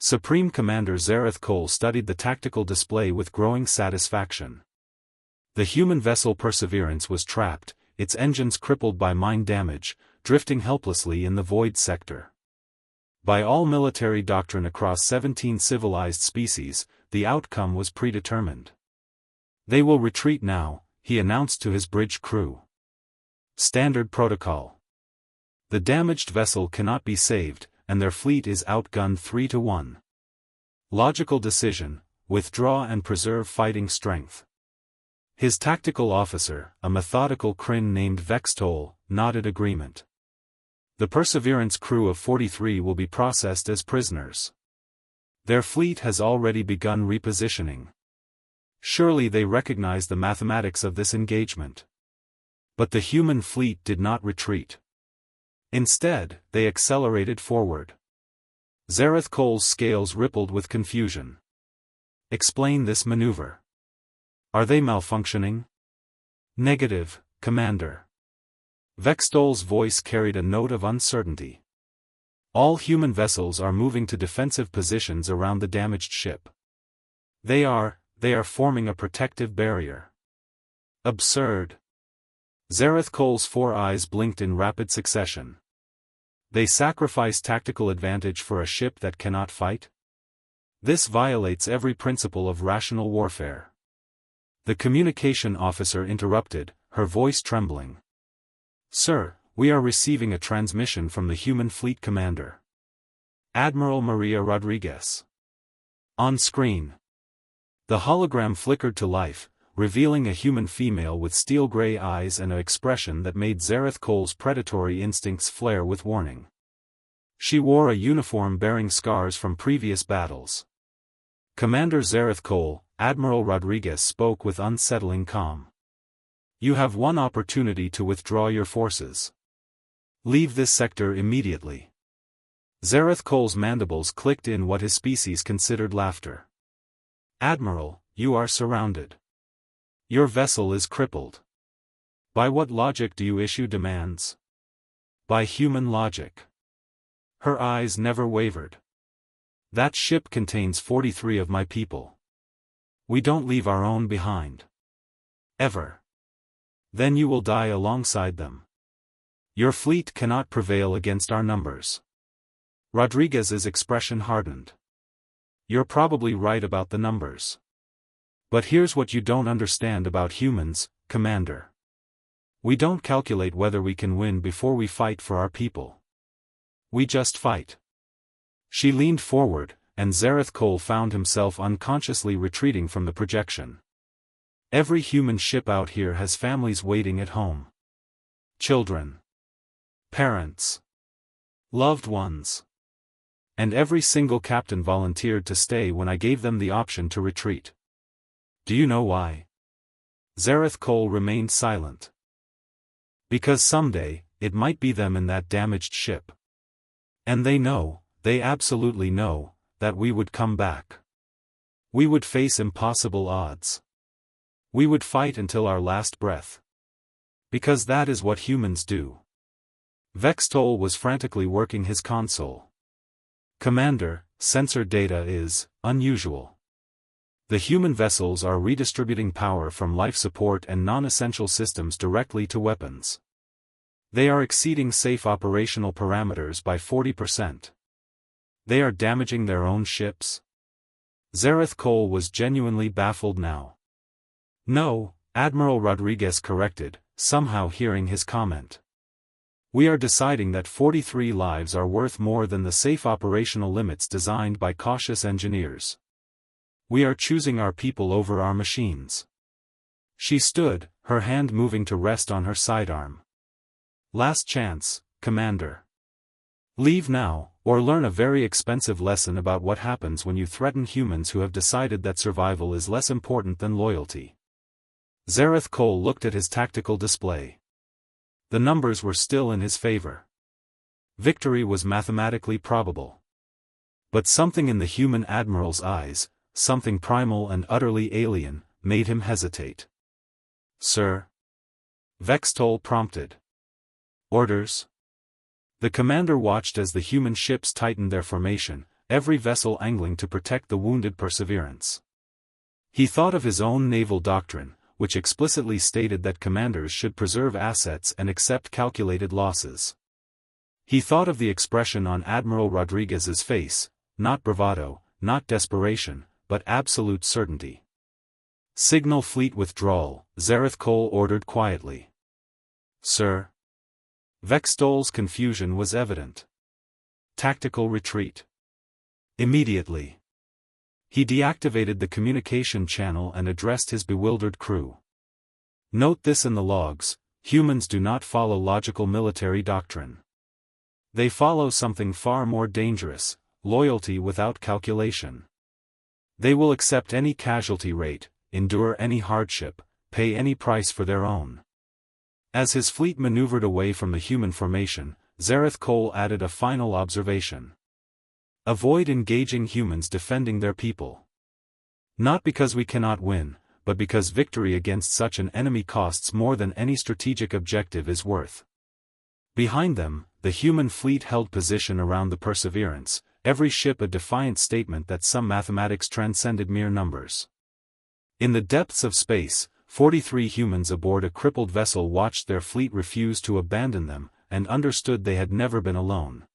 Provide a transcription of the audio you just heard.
Supreme Commander Zareth Cole studied the tactical display with growing satisfaction. The human vessel Perseverance was trapped, its engines crippled by mine damage, drifting helplessly in the void sector. By all military doctrine across 17 civilized species, the outcome was predetermined. They will retreat now, he announced to his bridge crew. Standard protocol. The damaged vessel cannot be saved, and their fleet is outgunned 3-1. Logical decision, withdraw and preserve fighting strength. His tactical officer, a methodical Kryn named Vextol, nodded agreement. The Perseverance crew of 43 will be processed as prisoners. Their fleet has already begun repositioning. Surely they recognize the mathematics of this engagement. But the human fleet did not retreat. Instead, they accelerated forward. Zareth Cole's scales rippled with confusion. Explain this maneuver. Are they malfunctioning? Negative, Commander. Vextol's voice carried a note of uncertainty. All human vessels are moving to defensive positions around the damaged ship. They are forming a protective barrier. Absurd. Zareth Cole's 4 eyes blinked in rapid succession. They sacrifice tactical advantage for a ship that cannot fight? This violates every principle of rational warfare. The communication officer interrupted, her voice trembling. Sir, we are receiving a transmission from the human fleet commander. Admiral Maria Rodriguez. On screen. The hologram flickered to life, revealing a human female with steel-gray eyes and an expression that made Zareth Cole's predatory instincts flare with warning. She wore a uniform bearing scars from previous battles. Commander Zareth Cole, Admiral Rodriguez spoke with unsettling calm. You have one opportunity to withdraw your forces. Leave this sector immediately. Zareth Cole's mandibles clicked in what his species considered laughter. Admiral, you are surrounded. Your vessel is crippled. By what logic do you issue demands? By human logic. Her eyes never wavered. That ship contains 43 of my people. We don't leave our own behind. Ever. Then you will die alongside them. Your fleet cannot prevail against our numbers. Rodriguez's expression hardened. You're probably right about the numbers. But here's what you don't understand about humans, Commander. We don't calculate whether we can win before we fight for our people. We just fight. She leaned forward, and Zareth Cole found himself unconsciously retreating from the projection. Every human ship out here has families waiting at home. Children. Parents. Loved ones. And every single captain volunteered to stay when I gave them the option to retreat. Do you know why? Zareth Cole remained silent. Because someday, it might be them in that damaged ship. And they absolutely know, that we would come back. We would face impossible odds. We would fight until our last breath. Because that is what humans do. Vextol was frantically working his console. Commander, sensor data is unusual. The human vessels are redistributing power from life support and non-essential systems directly to weapons. They are exceeding safe operational parameters by 40%. They are damaging their own ships? Zareth Cole was genuinely baffled now. No, Admiral Rodriguez corrected, somehow hearing his comment. We are deciding that 43 lives are worth more than the safe operational limits designed by cautious engineers. We are choosing our people over our machines. She stood, her hand moving to rest on her sidearm. Last chance, Commander. Leave now, or learn a very expensive lesson about what happens when you threaten humans who have decided that survival is less important than loyalty. Zareth Cole looked at his tactical display. The numbers were still in his favor. Victory was mathematically probable. But something in the human admiral's eyes, something primal and utterly alien, made him hesitate. Sir? Vextol prompted. Orders? The commander watched as the human ships tightened their formation, every vessel angling to protect the wounded Perseverance. He thought of his own naval doctrine, which explicitly stated that commanders should preserve assets and accept calculated losses. He thought of the expression on Admiral Rodriguez's face, not bravado, not desperation, but absolute certainty. "Signal fleet withdrawal," Zareth Cole ordered quietly. "Sir?" Vextol's confusion was evident. "Tactical retreat." "Immediately." He deactivated the communication channel and addressed his bewildered crew. "Note this in the logs, humans do not follow logical military doctrine. They follow something far more dangerous, loyalty without calculation. They will accept any casualty rate, endure any hardship, pay any price for their own." As his fleet maneuvered away from the human formation, Zareth Cole added a final observation. "Avoid engaging humans defending their people. Not because we cannot win, but because victory against such an enemy costs more than any strategic objective is worth." Behind them, the human fleet held position around the Perseverance, every ship a defiant statement that some mathematics transcended mere numbers. In the depths of space, 43 humans aboard a crippled vessel watched their fleet refuse to abandon them, and understood they had never been alone.